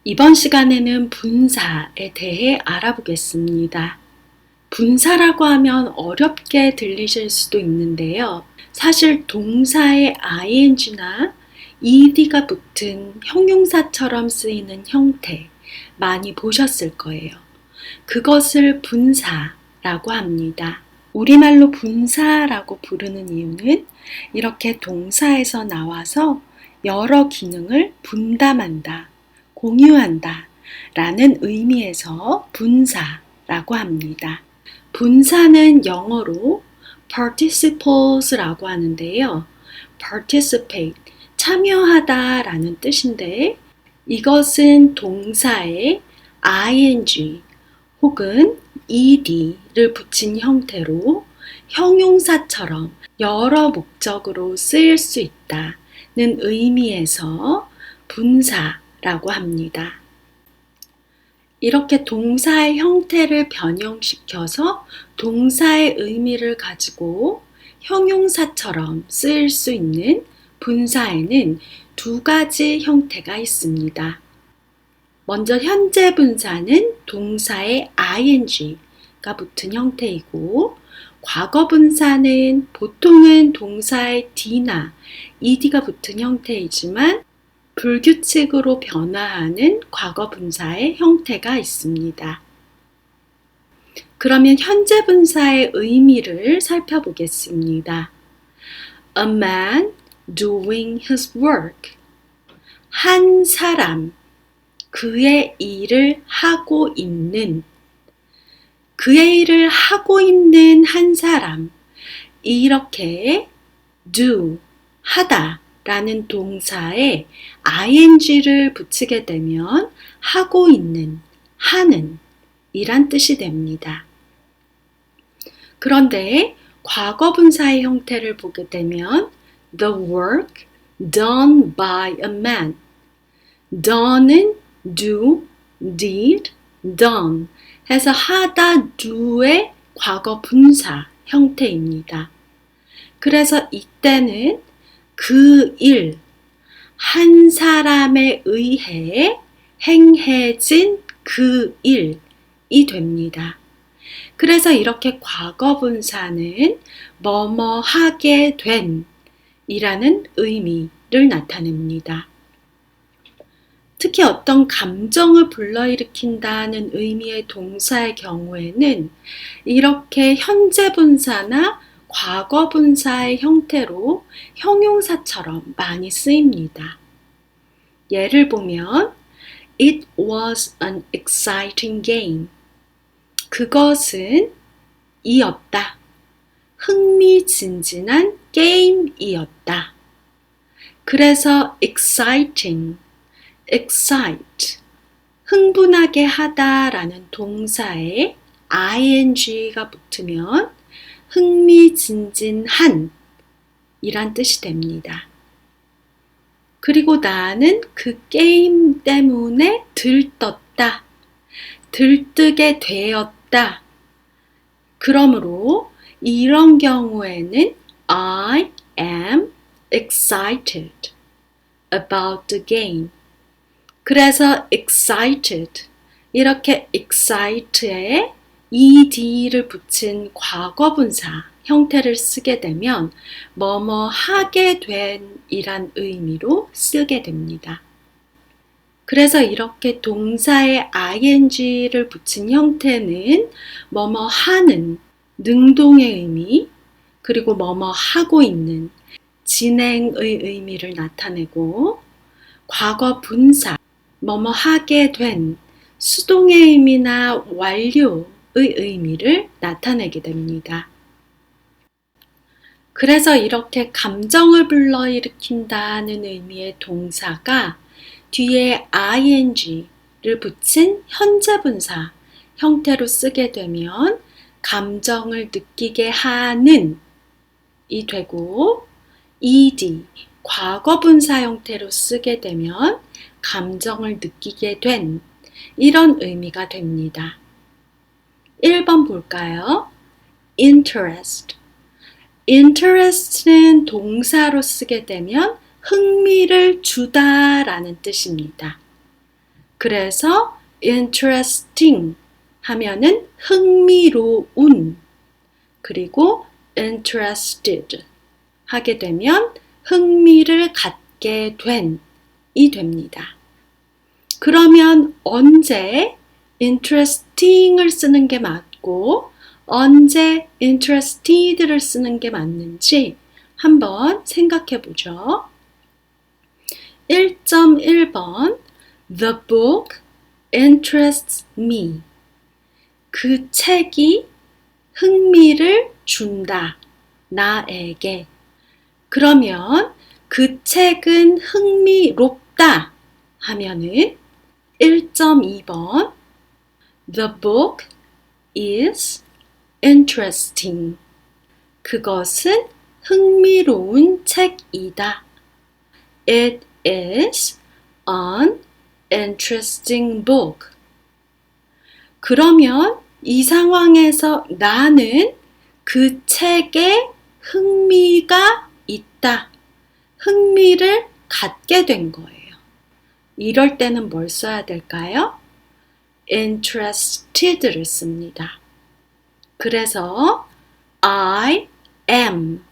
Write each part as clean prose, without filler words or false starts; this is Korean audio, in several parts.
이번 시간에는 분사에 대해 알아보겠습니다. 분사라고 하면 어렵게 들리실 수도 있는데요. 사실 동사에 ing나 ed가 붙은 형용사처럼 쓰이는 형태 많이 보셨을 거예요. 그것을 분사라고 합니다. 우리말로 분사라고 부르는 이유는 이렇게 동사에서 나와서 여러 기능을 분담한다, 공유한다 라는 의미에서 분사라고 합니다. 분사는 영어로 participals라고 하는데요. participate, 참여하다 라는 뜻인데 이것은 동사에 ing 혹은 ed를 붙인 형태로 형용사처럼 여러 목적으로 쓰일 수 있다는 의미에서 분사라고 합니다. 이렇게 동사의 형태를 변형시켜서 동사의 의미를 가지고 형용사처럼 쓰일 수 있는 분사에는 두 가지 형태가 있습니다. 먼저 현재 분사는 동사에 ing가 붙은 형태이고 과거 분사는 보통은 동사에 d나 ed가 붙은 형태이지만 불규칙으로 변화하는 과거 분사의 형태가 있습니다. 그러면 현재 분사의 의미를 살펴보겠습니다. A man doing his work. 한 사람, 그의 일을 하고 있는, 그의 일을 하고 있는 한 사람, 이렇게 do, 하다 라는 동사에 ing를 붙이게 되면 하고 있는, 하는 이란 뜻이 됩니다. 그런데 과거 분사의 형태를 보게 되면 the work done by a man. done은 do, did, done 해서 하다, do의 과거 분사 형태입니다. 그래서 이때는 그 일, 한 사람에 의해 행해진 그 일이 됩니다. 그래서 이렇게 과거 분사는 뭐뭐 하게 된 이라는 의미를 나타냅니다. 특히 어떤 감정을 불러일으킨다는 의미의 동사의 경우에는 이렇게 현재 분사나 과거 분사의 형태로 형용사처럼 많이 쓰입니다. 예를 보면 It was an exciting game. 그것은 이었다. 흥미진진한 게임이었다. 그래서 exciting, excite, 흥분하게 하다라는 동사에 ing가 붙으면 흥미진진한 이란 뜻이 됩니다. 그리고 나는 그 게임 때문에 들떴다, 들뜨게 되었다. 그러므로 이런 경우에는 I am excited about the game. 그래서 excited, 이렇게 excite에 ed를 붙인 과거 분사 형태를 쓰게 되면 뭐뭐 하게 된 이란 의미로 쓰게 됩니다. 그래서 이렇게 동사에 ing를 붙인 형태는 뭐뭐 하는, 능동의 의미, 그리고 뭐뭐 하고 있는, 진행의 의미를 나타내고 과거 분사, 뭐뭐 하게 된, 수동의 의미나 완료의 의미를 나타내게 됩니다. 그래서 이렇게 감정을 불러일으킨다는 의미의 동사가 뒤에 ing를 붙인 현재 분사 형태로 쓰게 되면 감정을 느끼게 하는 이 되고 ed, 과거 분사 형태로 쓰게 되면 감정을 느끼게 된 이런 의미가 됩니다. 1번 볼까요? interest. interest는 동사로 쓰게 되면 흥미를 주다라는 뜻입니다. 그래서 interesting 하면은 흥미로운, 그리고 interested 하게 되면 흥미를 갖게 된이 됩니다. 그러면 언제 interesting을 쓰는 게 맞고 언제 interested를 쓰는 게 맞는지 한번 생각해 보죠. 1.1번 The book interests me. 그 책이 흥미를 준다. 나에게. 그러면 그 책은 흥미롭다 하면은 1.2번 The book is interesting. 그것은 흥미로운 책이다. It is an interesting book. 그러면 이 상황에서 나는 그 책에 흥미가 있다. 흥미를 갖게 된 거예요. 이럴 때는 뭘 써야 될까요? interested를 씁니다. 그래서 I am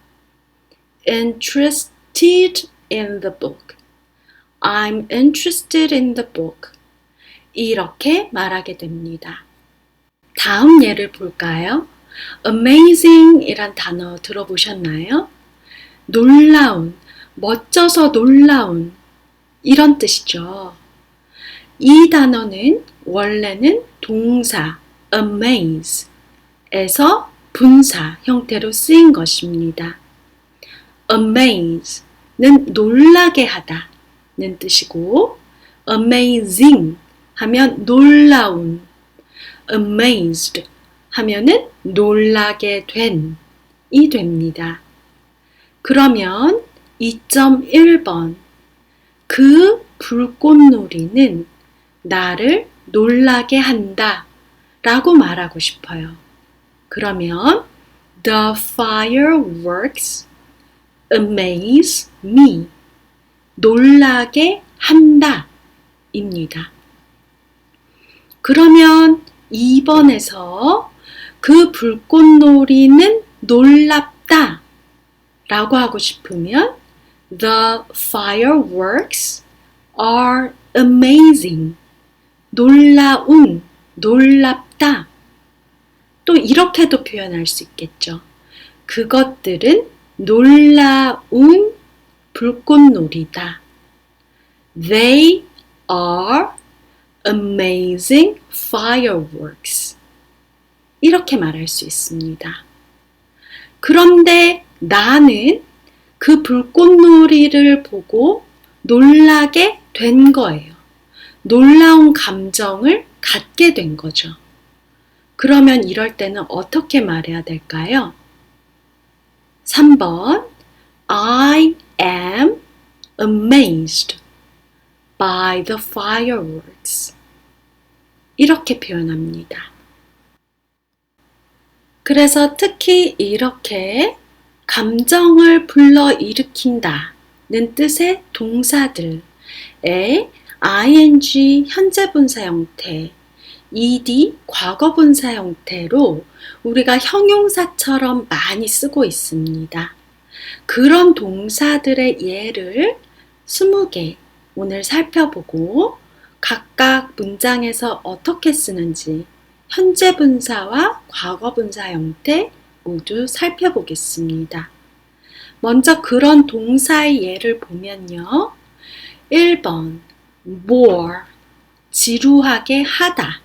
interested in the book. I'm interested in the book. 이렇게 말하게 됩니다. 다음 예를 볼까요? amazing 이란 단어 들어보셨나요? 놀라운, 멋져서 놀라운 이런 뜻이죠. 이 단어는 원래는 동사 amaze 에서 분사 형태로 쓰인 것입니다. amaze는 놀라게 하다는 뜻이고 amazing 하면 놀라운, amazed 하면은 놀라게 된이 됩니다. 그러면 2.1번 그 불꽃놀이는 나를 놀라게 한다 라고 말하고 싶어요. 그러면 The fireworks amaze me. 놀라게 한다 입니다. 그러면 2번에서 그 불꽃놀이는 놀랍다 라고 하고 싶으면 The fireworks are amazing. 놀라운, 놀랍다. 또 이렇게도 표현할 수 있겠죠. 그것들은 놀라운 불꽃놀이다. They are amazing fireworks. 이렇게 말할 수 있습니다. 그런데 나는 그 불꽃놀이를 보고 놀라게 된 거예요. 놀라운 감정을 갖게 된 거죠. 그러면 이럴 때는 어떻게 말해야 될까요? 3번 I am amazed by the fireworks. 이렇게 표현합니다. 그래서 특히 이렇게 감정을 불러일으킨다는 뜻의 동사들에 ing 현재분사 형태, ed 과거분사 형태로 우리가 형용사처럼 많이 쓰고 있습니다. 그런 동사들의 예를 20개 오늘 살펴보고 각각 문장에서 어떻게 쓰는지 현재분사와 과거분사 형태 모두 살펴보겠습니다. 먼저 그런 동사의 예를 보면요. 1번 bore 지루하게 하다.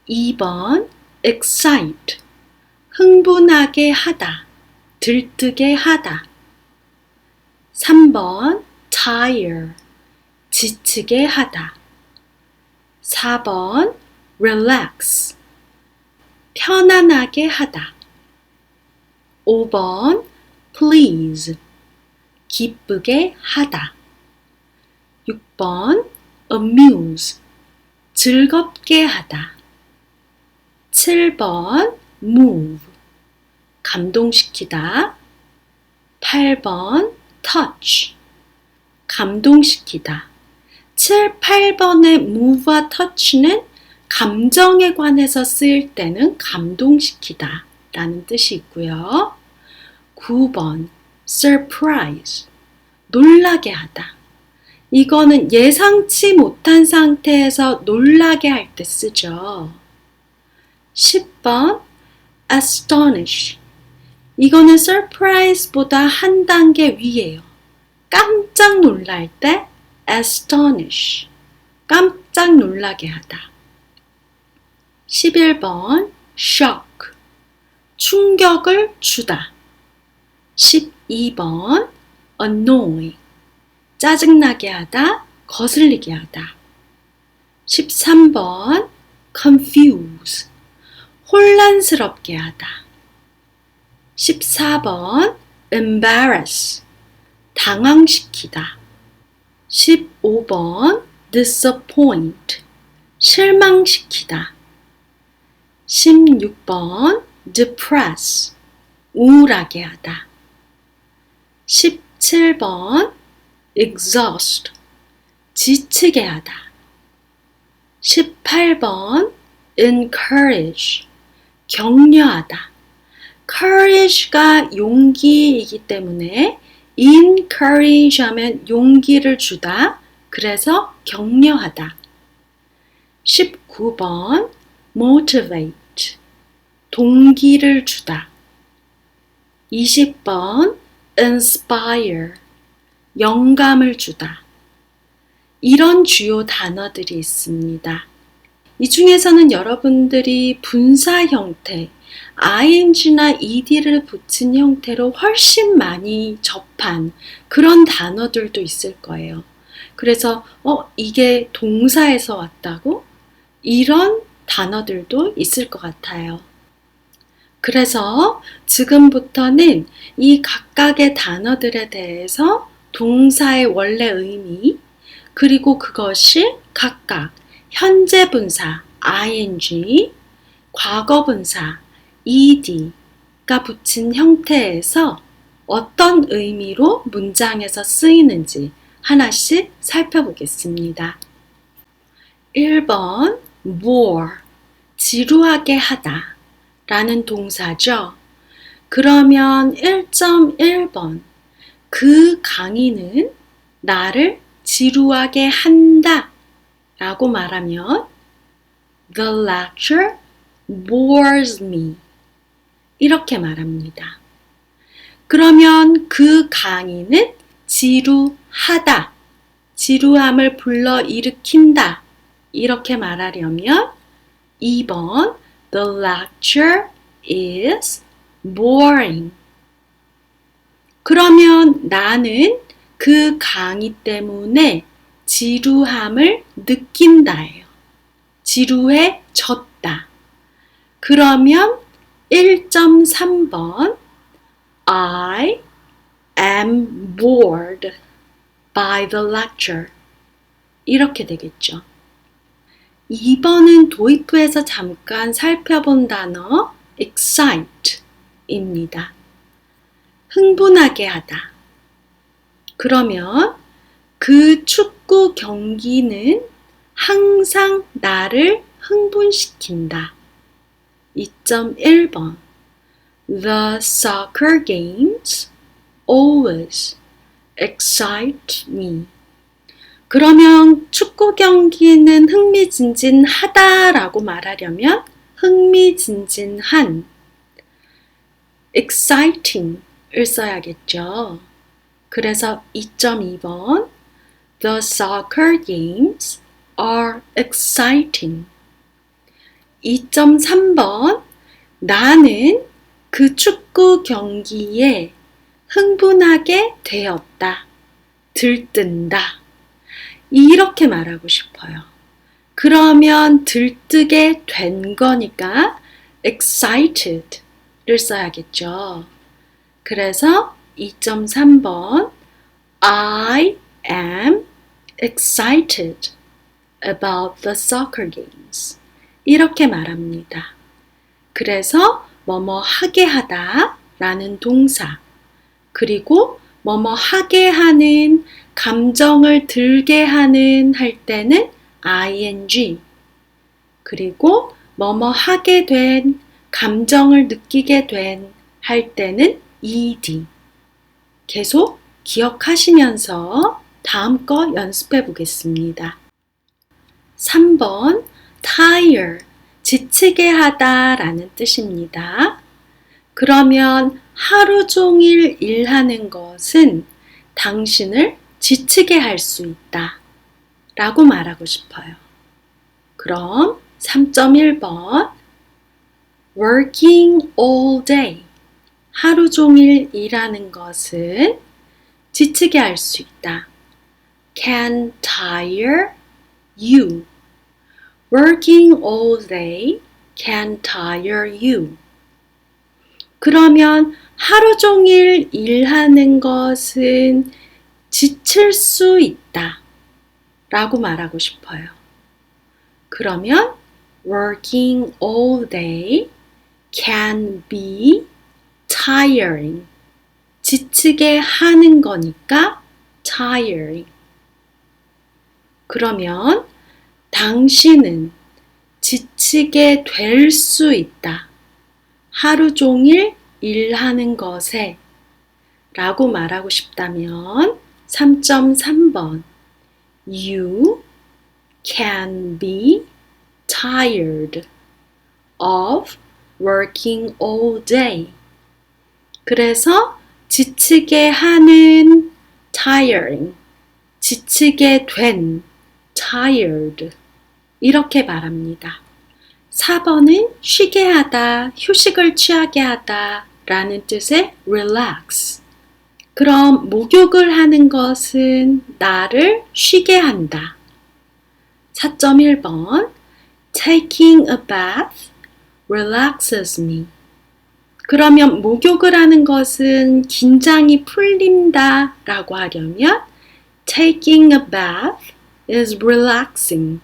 2번 excite 흥분하게 하다, 들뜨게 하다. 3번 tire 지치게 하다. 4번 relax 편안하게 하다. 5번 please 기쁘게 하다. 6번 amuse 즐겁게 하다. 7번 move 감동시키다. 8번 touch 감동시키다. 7, 8번의 move와 touch는 감정에 관해서 쓰일 때는 감동시키다 라는 뜻이 있고요. 9번 surprise, 놀라게 하다. 이거는 예상치 못한 상태에서 놀라게 할 때 쓰죠. 10번 astonish, 이거는 surprise보다 한 단계 위에요. 깜짝 놀랄 때 astonish, 깜짝 놀라게 하다. 11번 shock, 충격을 주다. 12번 annoy, 짜증나게 하다, 거슬리게 하다. 13번 confuse, 혼란스럽게 하다. 14번 embarrass, 당황시키다. 15번 disappoint, 실망시키다. 16번 depress, 우울하게 하다. 17번 exhaust, 지치게 하다. 18번 encourage, 격려하다. courage가 용기이기 때문에 encourage 하면 용기를 주다. 그래서 격려하다. 19번 motivate, 동기를 주다. 20번 inspire, 영감을 주다. 이런 주요 단어들이 있습니다. 이 중에서는 여러분들이 분사 형태, ing나 ed를 붙인 형태로 훨씬 많이 접한 그런 단어들도 있을 거예요. 그래서 이게 동사에서 왔다고? 이런 단어들도 있을 것 같아요. 그래서 지금부터는 이 각각의 단어들에 대해서 동사의 원래 의미, 그리고 그것이 각각 현재 분사 ing, 과거 분사 ed가 붙인 형태에서 어떤 의미로 문장에서 쓰이는지 하나씩 살펴보겠습니다. 1번 bore, 지루하게 하다 라는 동사죠. 그러면 1.1번 그 강의는 나를 지루하게 한다 라고 말하면 The lecture bores me, 이렇게 말합니다. 그러면 그 강의는 지루하다, 지루함을 불러일으킨다 이렇게 말하려면 2번 The lecture is boring. 그러면 나는 그 강의 때문에 지루함을 느낀다예요. 지루해졌다. 그러면 1.3번 I am bored by the lecture, 이렇게 되겠죠. 2번은 도입부에서 잠깐 살펴본 단어 excite입니다. 흥분하게 하다. 그러면 그 축구 경기는 항상 나를 흥분시킨다. 2.1번 The soccer games always excite me. 그러면 축구 경기는 흥미진진하다라고 말하려면 흥미진진한 exciting을 써야겠죠. 그래서 2.2번 The soccer games are exciting. 2.3번 나는 그 축구 경기에 흥분하게 되었다. 들뜬다. 이렇게 말하고 싶어요. 그러면 들뜨게 된 거니까 excited를 써야겠죠. 그래서 2.3번 I am excited about the soccer games. 이렇게 말합니다. 그래서 뭐뭐 하게 하다 라는 동사, 그리고 뭐뭐 하게 하는 감정을 들게 하는 할 때는 ing, 그리고 뭐뭐 하게 된, 감정을 느끼게 된 할 때는 ed. 계속 기억하시면서 다음 거 연습해 보겠습니다. 3번 tire, 지치게 하다 라는 뜻입니다. 그러면 하루 종일 일하는 것은 당신을 지치게 할 수 있다 라고 말하고 싶어요. 그럼 3.1번 working all day, 하루 종일 일하는 것은 지치게 할 수 있다. can tire you. Working all day can tire you. 그러면 하루 종일 일하는 것은 지칠 수 있다 라고 말하고 싶어요. 그러면 working all day can be tiring. 지치게 하는 거니까 tiring. 그러면 당신은 지치게 될 수 있다. 하루 종일 일하는 것에 라고 말하고 싶다면 3.3번 You can be tired of working all day. 그래서 지치게 하는 tiring, 지치게 된 tired 이렇게 말합니다. 4번은 쉬게 하다, 휴식을 취하게 하다 라는 뜻의 relax. 그럼 목욕을 하는 것은 나를 쉬게 한다. 4.1번 Taking a bath relaxes me. 그러면 목욕을 하는 것은 긴장이 풀린다 라고 하려면 Taking a bath is relaxing.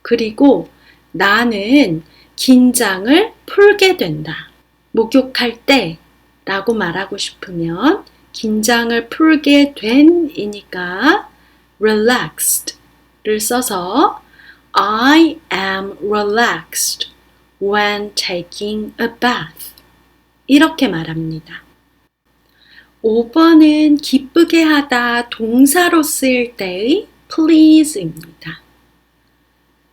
그리고 나는 긴장을 풀게 된다. 목욕할 때 라고 말하고 싶으면 긴장을 풀게 된 이니까 relaxed를 써서 I am relaxed when taking a bath. 이렇게 말합니다. 5번은 기쁘게 하다 동사로 쓰일 때의 please입니다.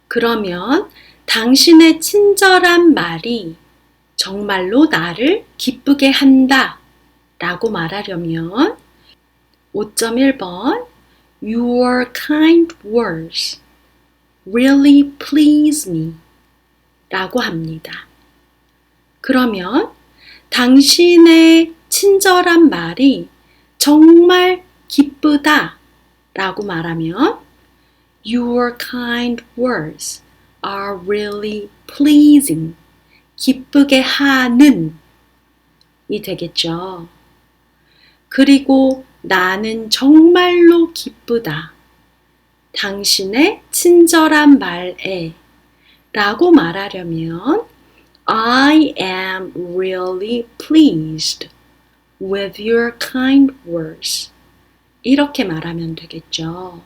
그러면 당신의 친절한 말이 정말로 나를 기쁘게 한다 라고 말하려면 5.1번 Your kind words really please me 라고 합니다. 그러면 당신의 친절한 말이 정말 기쁘다 라고 말하면 Your kind words are really pleasing. 기쁘게 하는 이 되겠죠. 그리고 나는 정말로 기쁘다. 당신의 친절한 말에 라고 말하려면 I am really pleased with your kind words. 이렇게 말하면 되겠죠.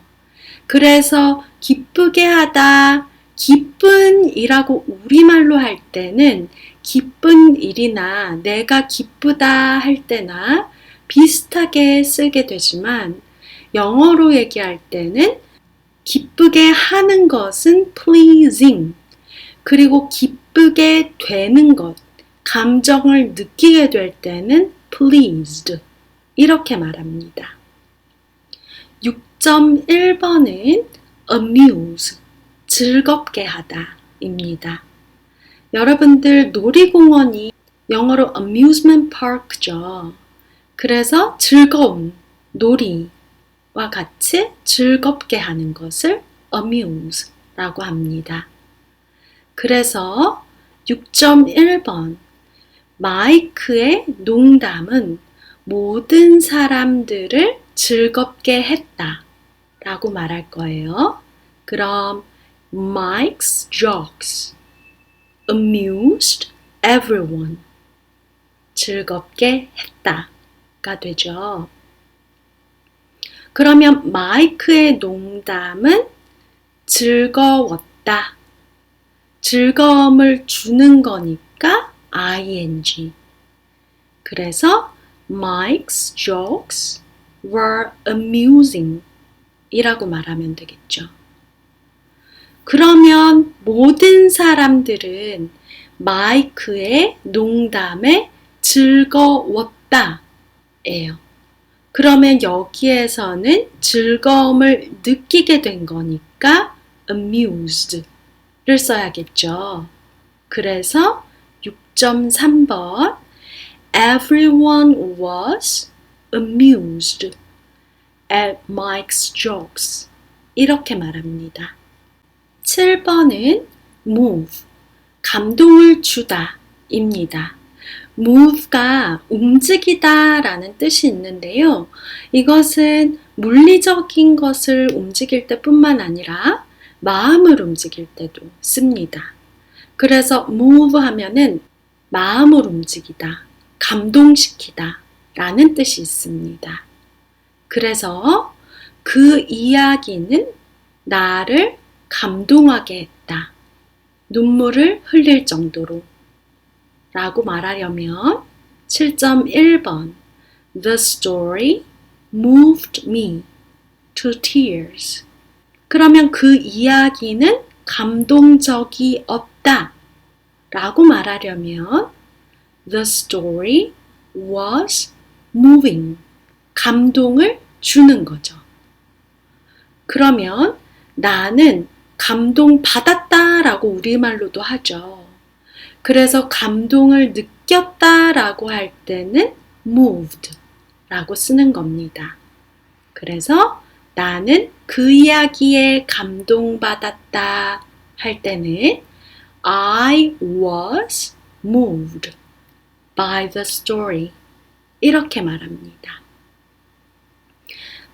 그래서 기쁘게 하다, 기쁜 이라고 우리말로 할 때는 기쁜 일이나 내가 기쁘다 할 때나 비슷하게 쓰게 되지만 영어로 얘기할 때는 기쁘게 하는 것은 pleasing, 그리고 기쁘게 되는 것, 감정을 느끼게 될 때는 pleased 이렇게 말합니다. 6.1번은 amuse, 즐겁게 하다 입니다. 여러분들 놀이공원이 영어로 amusement park죠. 그래서 즐거운, 놀이와 같이 즐겁게 하는 것을 amuse라고 합니다. 그래서 6.1번 마이크의 농담은 모든 사람들을 즐겁게 했다 라고 말할 거예요. 그럼 Mike's jokes amused everyone. 즐겁게 했다가 되죠. 그러면 마이크의 농담은 즐거웠다. 즐거움을 주는 거니까 ing. 그래서 Mike's jokes were amusing 이라고 말하면 되겠죠. 그러면 모든 사람들은 마이크의 농담에 즐거웠다 예요. 그러면 여기에서는 즐거움을 느끼게 된 거니까 amused를 써야겠죠. 그래서 6.3번 Everyone was amused at Mike's jokes 이렇게 말합니다. 7번은 move, 감동을 주다 입니다. move가 움직이다 라는 뜻이 있는데요. 이것은 물리적인 것을 움직일 때뿐만 아니라 마음을 움직일 때도 씁니다. 그래서 move 하면은 마음을 움직이다, 감동시키다 라는 뜻이 있습니다. 그래서 그 이야기는 나를 감동하게 했다. 눈물을 흘릴 정도로 라고 말하려면 7.1번 The story moved me to tears. 그러면 그 이야기는 감동적이었다 라고 말하려면 The story was moving. 감동을 주는 거죠. 그러면 나는 감동받았다 라고 우리말로도 하죠. 그래서 감동을 느꼈다 라고 할 때는 moved 라고 쓰는 겁니다. 그래서 나는 그 이야기에 감동받았다 할 때는 I was moved by the story 이렇게 말합니다.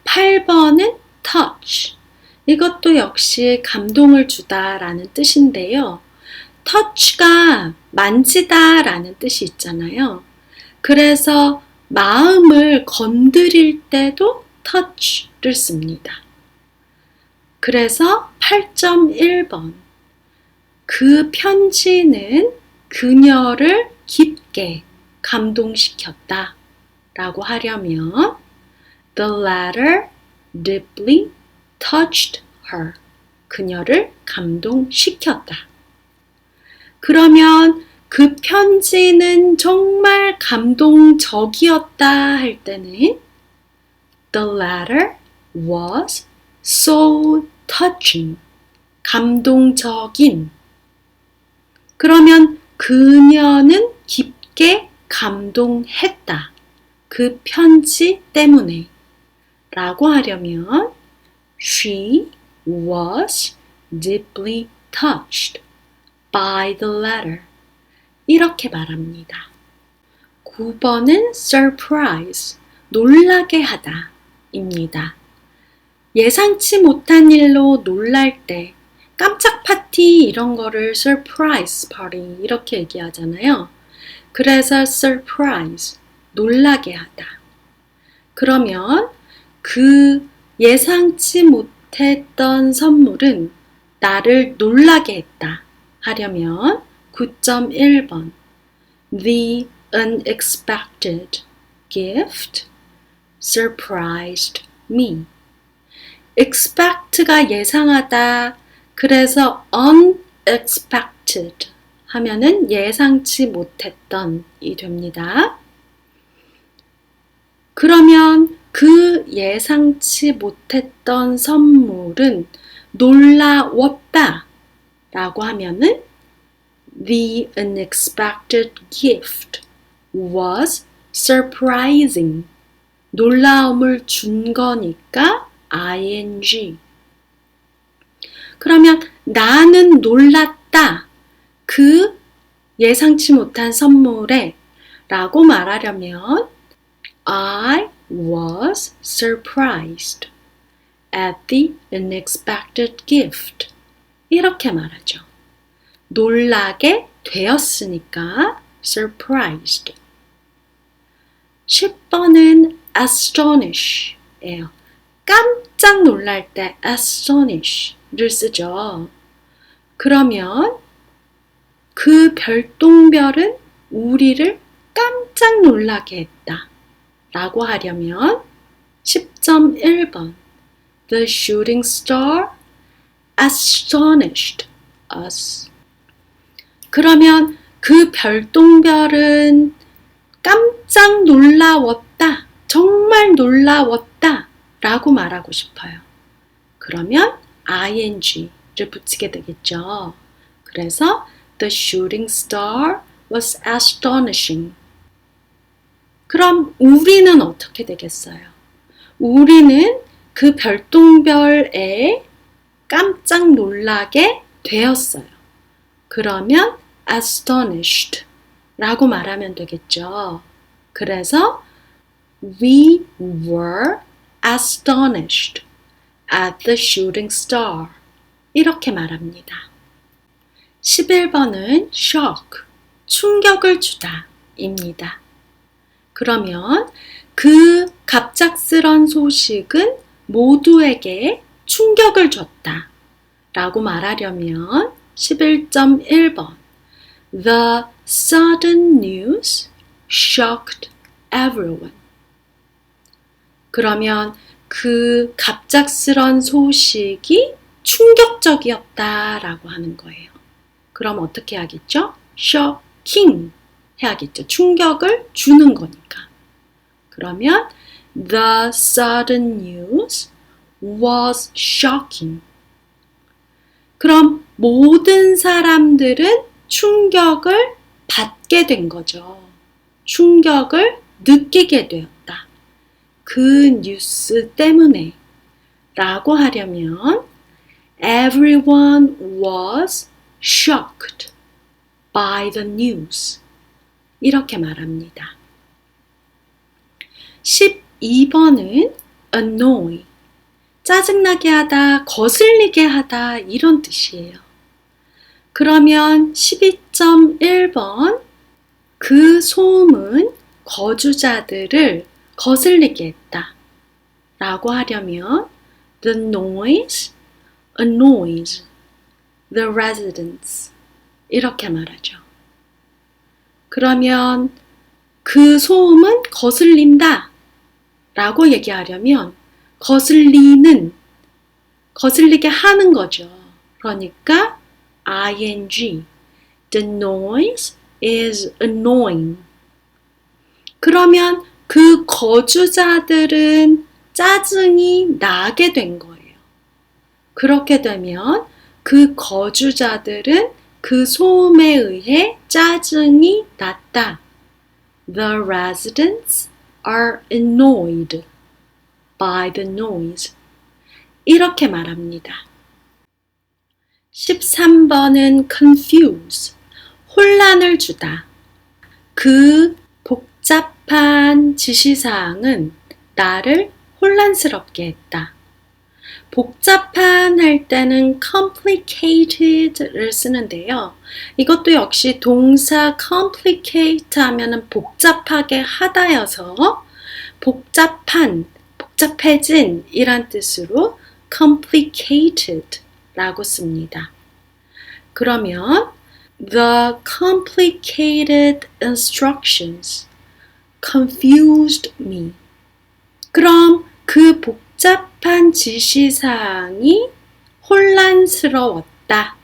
8번은 touch. 이것도 역시 감동을 주다 라는 뜻인데요. touch가 만지다 라는 뜻이 있잖아요. 그래서 마음을 건드릴 때도 touch를 씁니다. 그래서 8.1번 그 편지는 그녀를 깊게 감동시켰다 라고 하려면 The letter deeply touched her. 그녀를 감동시켰다. 그러면 그 편지는 정말 감동적이었다 할 때는 The letter was so touching. 감동적인. 그러면 그녀는 깊게 감동했다. 그 편지 때문에 라고 하려면 She was deeply touched by the letter. 이렇게 말합니다. 9번은 surprise, 놀라게 하다 입니다. 예상치 못한 일로 놀랄 때 깜짝 파티 이런 거를 surprise party 이렇게 얘기하잖아요. 그래서 surprise, 놀라게 하다. 그러면 그 예상치 못했던 선물은 나를 놀라게 했다 하려면 9.1번 The unexpected gift surprised me. expect가 예상하다. 그래서 unexpected 하면은 예상치 못했던 이 됩니다. 그러면 그 예상치 못했던 선물은 놀라웠다 라고 하면은 The unexpected gift was surprising. 놀라움을 준 거니까 ing. 그러면 나는 놀랐다. 그 예상치 못한 선물에 라고 말하려면 I was surprised at the unexpected gift. 이렇게 말하죠. 놀라게 되었으니까 surprised. 10번은 astonish 예요. 깜짝 놀랄 때 astonish를 쓰죠. 그러면 그 별똥별은 우리를 깜짝 놀라게 했다 라고 하려면 10.1번 The shooting star astonished us. 그러면 그 별똥별은 깜짝 놀라웠다, 정말 놀라웠다 라고 말하고 싶어요. 그러면 ing를 붙이게 되겠죠. 그래서 The shooting star was astonishing. 그럼 우리는 어떻게 되겠어요? 우리는 그 별똥별에 깜짝 놀라게 되었어요. 그러면 astonished 라고 말하면 되겠죠. 그래서 we were astonished at the shooting star. 이렇게 말합니다. 11번은 shock, 충격을 주다 입니다. 그러면 그 갑작스런 소식은 모두에게 충격을 줬다 라고 말하려면 11.1번 The sudden news shocked everyone. 그러면 그 갑작스런 소식이 충격적이었다라고 하는 거예요. 그럼 어떻게 하겠죠? shocking 해야겠죠. 충격을 주는 거니까. 그러면 the sudden news was shocking. 그럼 모든 사람들은 충격을 받게 된 거죠. 충격을 느끼게 되었다. 그 뉴스 때문에 라고 하려면 everyone was shocked by the news. 이렇게 말합니다. 12번은 annoy, 짜증나게 하다, 거슬리게 하다 이런 뜻이에요. 그러면 12.1번 그 소음은 거주자들을 거슬리게 했다 라고 하려면 the noise annoys the residents 이렇게 말하죠. 그러면 그 소음은 거슬린다 라고 얘기하려면 거슬리게 하는 거죠. 그러니까 ing the noise is annoying. 그러면 그 거주자들은 짜증이 나게 된 거예요. 그렇게 되면 그 거주자들은 그 소음에 의해 짜증이 났다. The residents are annoyed by the noise. 이렇게 말합니다. 13번은 confuse, 혼란을 주다. 그 복잡한 지시사항은 나를 혼란스럽게 했다. 복잡한 할 때는 complicated를 쓰는데요. 이것도 역시 동사 complicate 하면은 복잡하게 하다여서 복잡해진 이란 뜻으로 complicated 라고 씁니다. 그러면 the complicated instructions confused me. 그럼 그 복잡한 지시사항이 혼란스러웠다.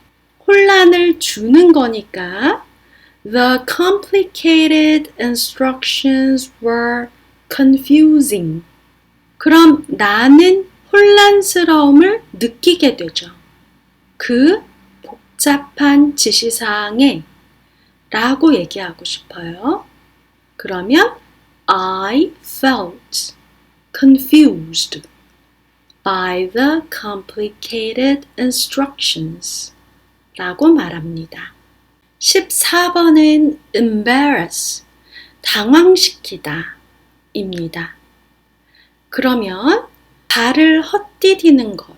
혼란을 주는 거니까 the complicated instructions were confusing. 그럼 나는 혼란스러움을 느끼게 되죠. 그 복잡한 지시사항에 라고 얘기하고 싶어요. 그러면 I felt confused by the complicated instructions 라고 말합니다. 14번은 embarrass, 당황시키다 입니다. 그러면 발을 헛디디는 것,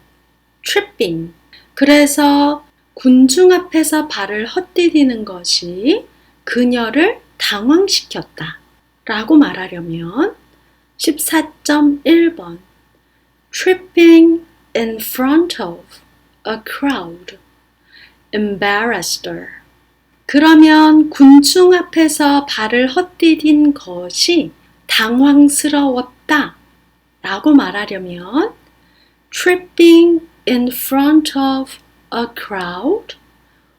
tripping. 그래서 군중 앞에서 발을 헛디디는 것이 그녀를 당황시켰다 라고 말하려면 14.1번 tripping in front of a crowd embarrassed her. 그러면 군중 앞에서 발을 헛디딘 것이 당황스러웠다 라고 말하려면 tripping in front of a crowd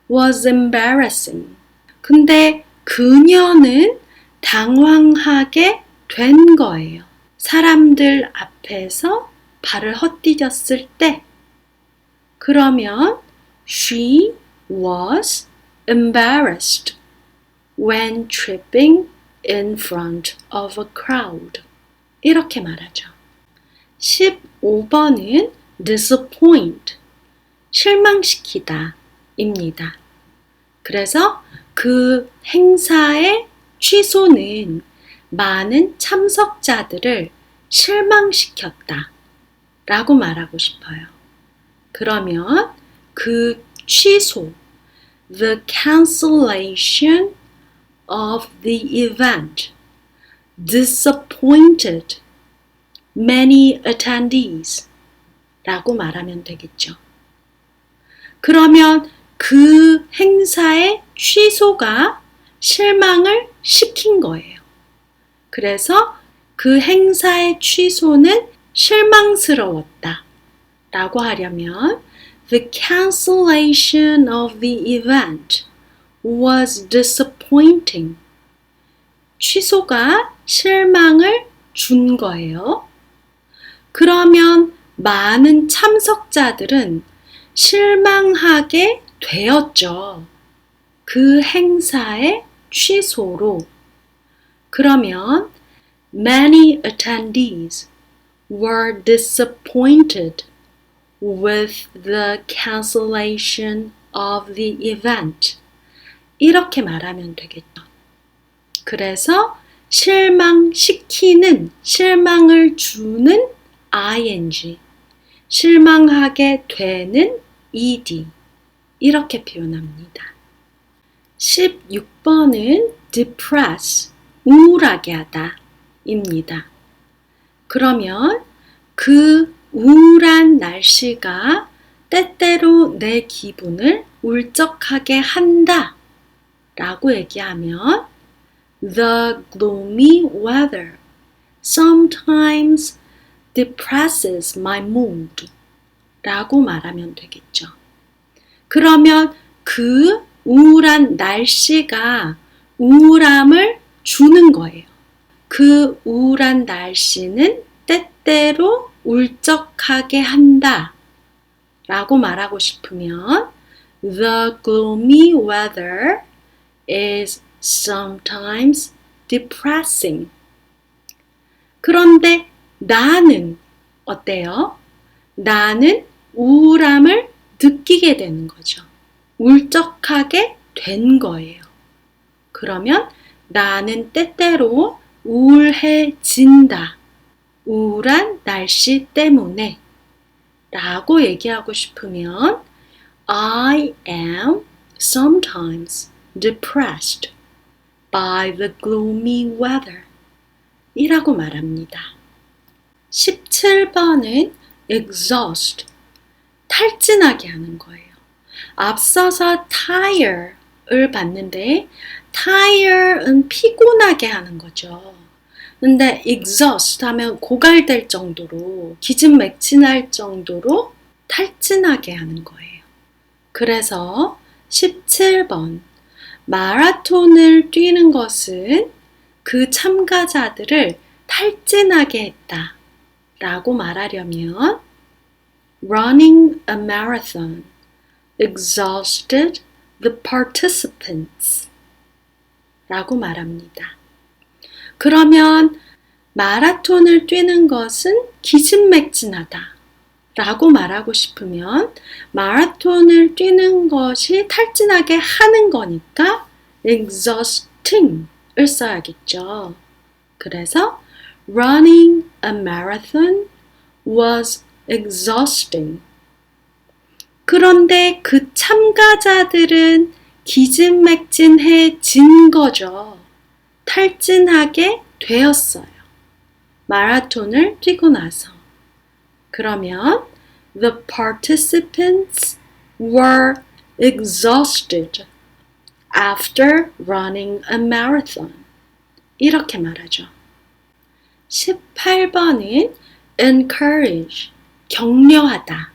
was embarrassing. 근데 그녀는 당황하게 된 거예요. 사람들 앞에서 발을 헛디뎠을 때. 그러면 she was embarrassed when tripping in front of a crowd. 이렇게 말하죠. 15번은 disappoint, 실망시키다 입니다. 그래서 그 행사의 취소는 많은 참석자들을 실망시켰다 라고 말하고 싶어요. 그러면 그 취소, the cancellation of the event disappointed many attendees 라고 말하면 되겠죠. 그러면 그 행사의 취소가 실망을 시킨 거예요. 그래서 그 행사의 취소는 실망스러웠다 라고 하려면 the cancellation of the event was disappointing. 취소가 실망을 준 거예요. 그러면 많은 참석자들은 실망하게 되었죠. 그 행사의 취소로. 그러면 many attendees were disappointed with the cancellation of the event. 이렇게 말하면 되겠죠. 그래서 실망시키는, 실망을 주는 ing, 실망하게 되는 ed 이렇게 표현합니다. 16번은 depress, 우울하게 하다 입니다. 그러면 그 우울한 날씨가 때때로 내 기분을 울적하게 한다 라고 얘기하면 the gloomy weather sometimes depresses my mood 라고 말하면 되겠죠. 그러면 그 우울한 날씨가 우울함을 주는 거예요. 그 우울한 날씨는 때때로 울적하게 한다 라고 말하고 싶으면 the gloomy weather is sometimes depressing. 그런데 나는 어때요? 나는 우울함을 느끼게 되는 거죠. 울적하게 된 거예요. 그러면 나는 때때로 우울해진다. 우울한 날씨 때문에 라고 얘기하고 싶으면 I am sometimes depressed by the gloomy weather 이라고 말합니다. 17번은 exhaust, 탈진하게 하는 거예요. 앞서서 tire을 봤는데 tire은 피곤하게 하는 거죠. 근데 exhaust 하면 고갈될 정도로, 기진맥진할 정도로 탈진하게 하는 거예요. 그래서 17번, 마라톤을 뛰는 것은 그 참가자들을 탈진하게 했다 라고 말하려면 running a marathon exhausted the participants 라고 말합니다. 그러면 마라톤을 뛰는 것은 기진맥진하다 라고 말하고 싶으면 마라톤을 뛰는 것이 탈진하게 하는 거니까 exhausting을 써야겠죠. 그래서 running a marathon was exhausting. 그런데 그 참가자들은 기진맥진해진 거죠. 탈진하게 되었어요. 마라톤을 뛰고 나서. 그러면 the participants were exhausted after running a marathon. 이렇게 말하죠. 18번은 encourage, 격려하다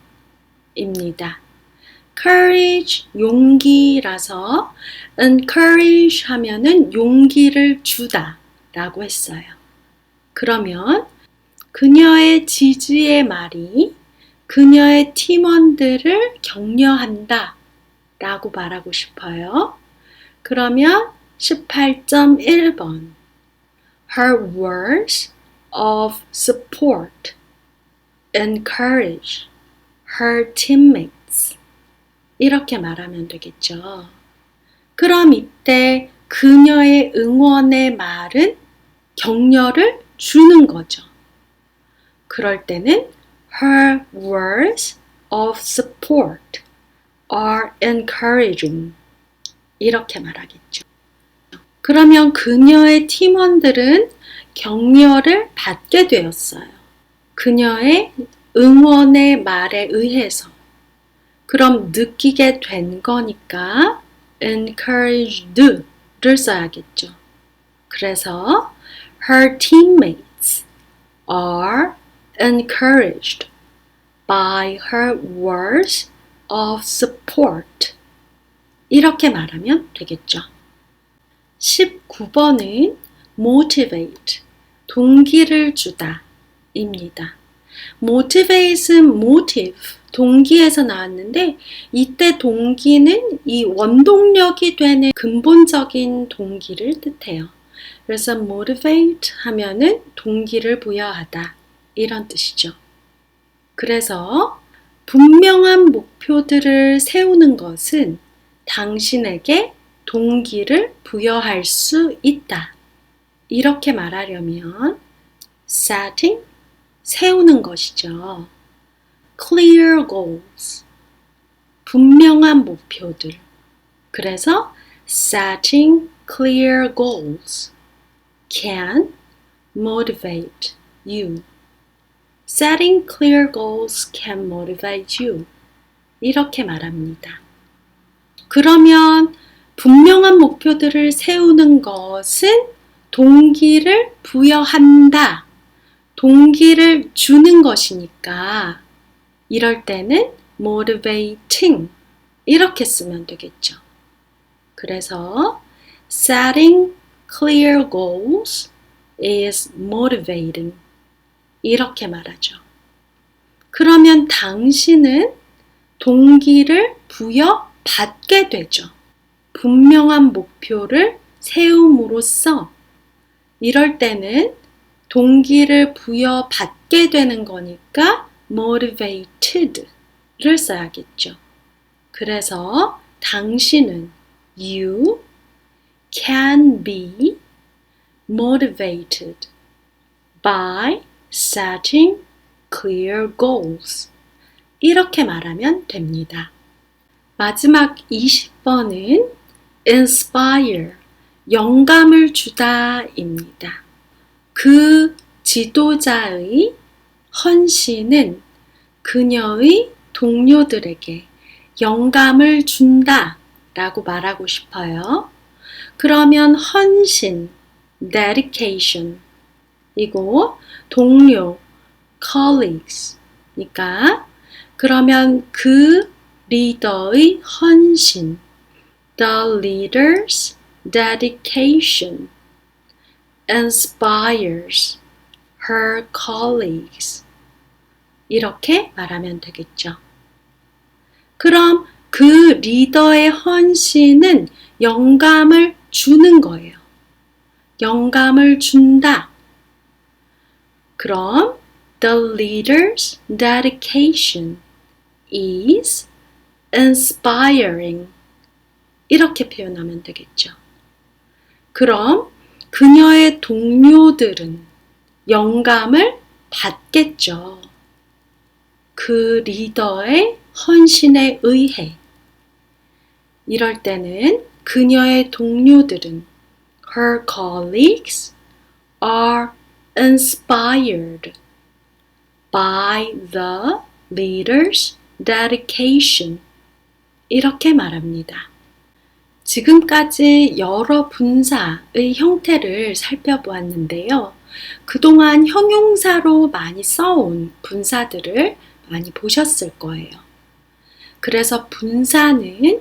입니다. courage, 용기라서 encourage 하면은 용기를 주다 라고 했어요. 그러면 그녀의 지지의 말이 그녀의 팀원들을 격려한다 라고 말하고 싶어요. 그러면 18.1번 Her words of support encourage her teammates. 이렇게 말하면 되겠죠. 그럼 이때 그녀의 응원의 말은 격려를 주는 거죠. 그럴 때는 her words of support are encouraging. 이렇게 말하겠죠. 그러면 그녀의 팀원들은 격려를 받게 되었어요. 그녀의 응원의 말에 의해서. 그럼 느끼게 된 거니까 encouraged를 써야겠죠. 그래서 her teammates are encouraged by her words of support. 이렇게 말하면 되겠죠. 19번은 motivate, 동기를 주다 입니다. motivate은 motive, 동기에서 나왔는데 이때 동기는 이 원동력이 되는 근본적인 동기를 뜻해요. 그래서 motivate 하면은 동기를 부여하다 이런 뜻이죠. 그래서 분명한 목표들을 세우는 것은 당신에게 동기를 부여할 수 있다. 이렇게 말하려면 setting, 세우는 것이죠. clear goals, 분명한 목표들. 그래서 setting clear goals can motivate you. Setting clear goals can motivate you. 이렇게 말합니다. 그러면 분명한 목표들을 세우는 것은 동기를 부여한다. 동기를 주는 것이니까 이럴 때는 motivating 이렇게 쓰면 되겠죠. 그래서 setting clear goals is motivating 이렇게 말하죠. 그러면 당신은 동기를 부여받게 되죠. 분명한 목표를 세움으로써 이럴 때는 동기를 부여받게 되는 거니까 motivated를 써야겠죠. 그래서 당신은 you can be motivated by setting clear goals. 이렇게 말하면 됩니다. 마지막 20번은 inspire, 영감을 주다입니다. 그 지도자의 헌신은 그녀의 동료들에게 영감을 준다 라고 말하고 싶어요. 그러면 헌신, dedication 이고 동료, colleagues 니까 그러면 그 리더의 헌신, the leader's dedication inspires her colleagues. 이렇게 말하면 되겠죠. 그럼 그 리더의 헌신은 영감을 주는 거예요. 영감을 준다. 그럼 the leader's dedication is inspiring. 이렇게 표현하면 되겠죠. 그럼 그녀의 동료들은 영감을 받겠죠. 그 리더의 헌신에 의해. 이럴 때는 그녀의 동료들은 her colleagues are inspired by the leader's dedication. 이렇게 말합니다. 지금까지 여러 분사의 형태를 살펴보았는데요. 그동안 형용사로 많이 써온 분사들을 많이 보셨을 거예요. 그래서 분사는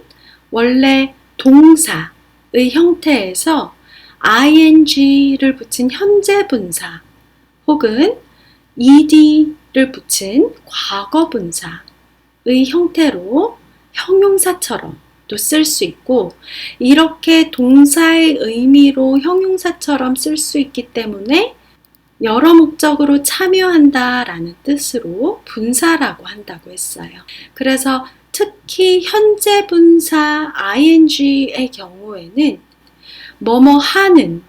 원래 동사의 형태에서 ing를 붙인 현재 분사 혹은 ed를 붙인 과거 분사의 형태로 형용사처럼 또 쓸 수 있고, 이렇게 동사의 의미로 형용사처럼 쓸 수 있기 때문에 여러 목적으로 참여한다 라는 뜻으로 분사라고 한다고 했어요. 그래서 특히 현재 분사 ing의 경우에는 뭐뭐 하는,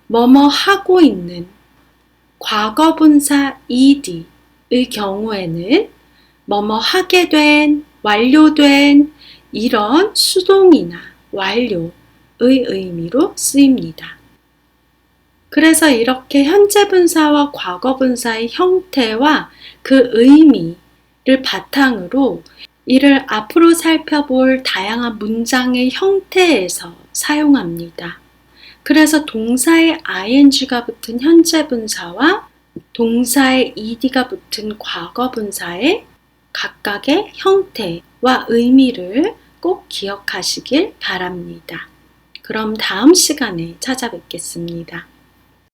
뭐뭐 하고 있는, 과거 분사 ed의 경우에는 뭐뭐 하게 된, 완료된 이런 수동이나 완료의 의미로 쓰입니다. 그래서 이렇게 현재 분사와 과거 분사의 형태와 그 의미를 바탕으로 이를 앞으로 살펴볼 다양한 문장의 형태에서 사용합니다. 그래서 동사의 ing가 붙은 현재 분사와 동사의 ed가 붙은 과거 분사의 각각의 형태와 의미를 꼭 기억하시길 바랍니다. 그럼 다음 시간에 찾아뵙겠습니다.